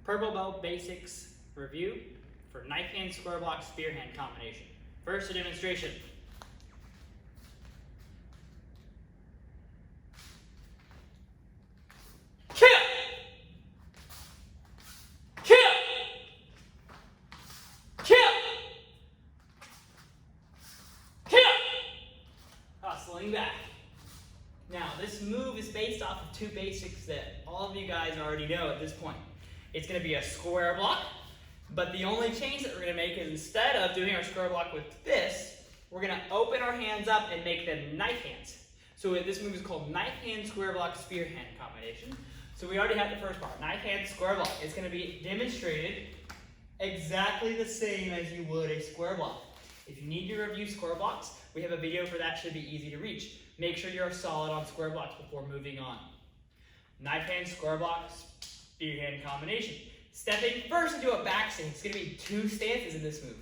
Purple belt basics review for knife hand, square block, spear hand combination. First, a demonstration. Kill! Kill! Kill! Kill! Hustling back. Now, this move is based off of two basics that all of you guys already know at this point. It's going to be a square block, but the only change that we're going to make is instead of doing our square block with this, we're going to open our hands up and make them knife hands. So this move is called knife hand, square block, spear hand combination. So we already have the first part, knife hand, square block. It's going to be demonstrated exactly the same as you would a square block. If you need to review square blocks, we have a video for that, should be easy to reach. Make sure you're solid on square blocks before moving on. Knife hand, square block, spear hand combination. Stepping first into a back stance. It's going to be two stances in this move.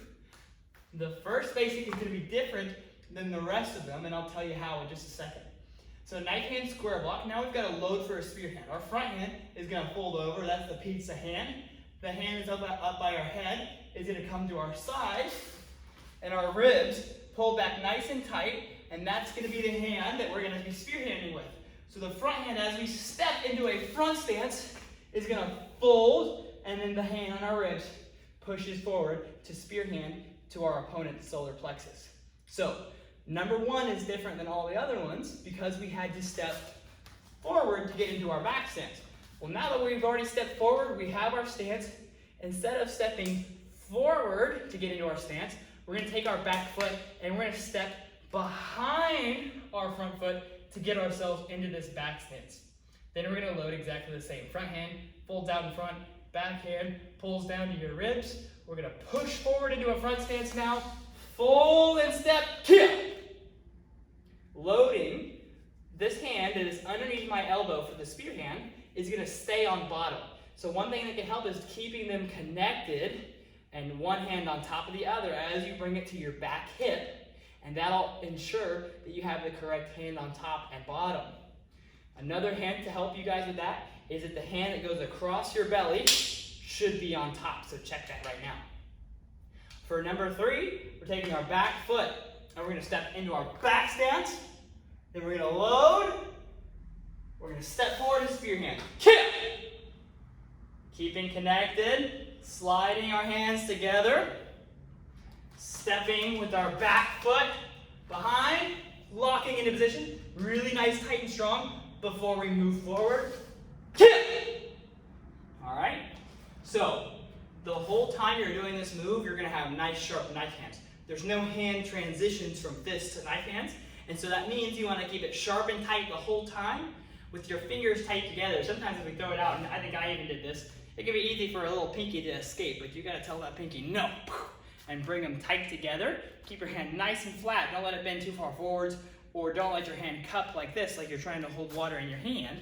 The first basic is going to be different than the rest of them, and I'll tell you how in just a second. So knife hand, square block. Now we've got a load for a spear hand. Our front hand is going to fold over. That's the pizza hand. The hand is up by our head. Is going to come to our side, and our ribs pull back nice and tight, and that's going to be the hand that we're going to be spearhanding with. So the front hand, as we step into a front stance, is going to fold, and then the hand on our ribs pushes forward to spearhand to our opponent's solar plexus. So number one is different than all the other ones because we had to step forward to get into our back stance. Well, now that we've already stepped forward, we have our stance. Instead of stepping forward to get into our stance, we're going to take our back foot and we're going to step behind our front foot to get ourselves into this back stance. Then we're going to load exactly the same. Front hand folds out in front, back hand pulls down to your ribs. We're going to push forward into a front stance now, fold and step, kill. Loading, this hand that is underneath my elbow for the spear hand is going to stay on bottom. So one thing that can help is keeping them connected and one hand on top of the other as you bring it to your back hip. And that'll ensure that you have the correct hand on top and bottom. Another hint to help you guys with that is that the hand that goes across your belly should be on top. So check that right now. For number three, we're taking our back foot and we're going to step into our back stance. Then we're going to load. We're going to step forward and spear hand. Kill! Keeping connected, sliding our hands together. Stepping with our back foot behind, locking into position, really nice, tight and strong before we move forward. Kill! All right, so the whole time you're doing this move, you're gonna have nice, sharp knife hands. There's no hand transitions from fist to knife hands, and so that means you wanna keep it sharp and tight the whole time with your fingers tight together. Sometimes if we throw it out, and I think I even did this, it can be easy for a little pinky to escape, but you gotta tell that pinky no. And bring them tight together. Keep your hand nice and flat. Don't let it bend too far forwards, or don't let your hand cup like this, like you're trying to hold water in your hand.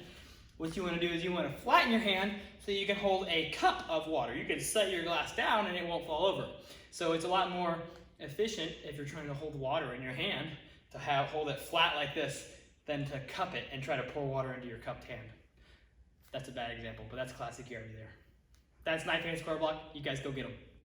What you want to do is you want to flatten your hand so you can hold a cup of water. You can set your glass down and it won't fall over. So it's a lot more efficient if you're trying to hold water in your hand to hold it flat like this than to cup it and try to pour water into your cupped hand. That's a bad example, but that's classic Gary there. That's knife hand, square block. You guys go get them.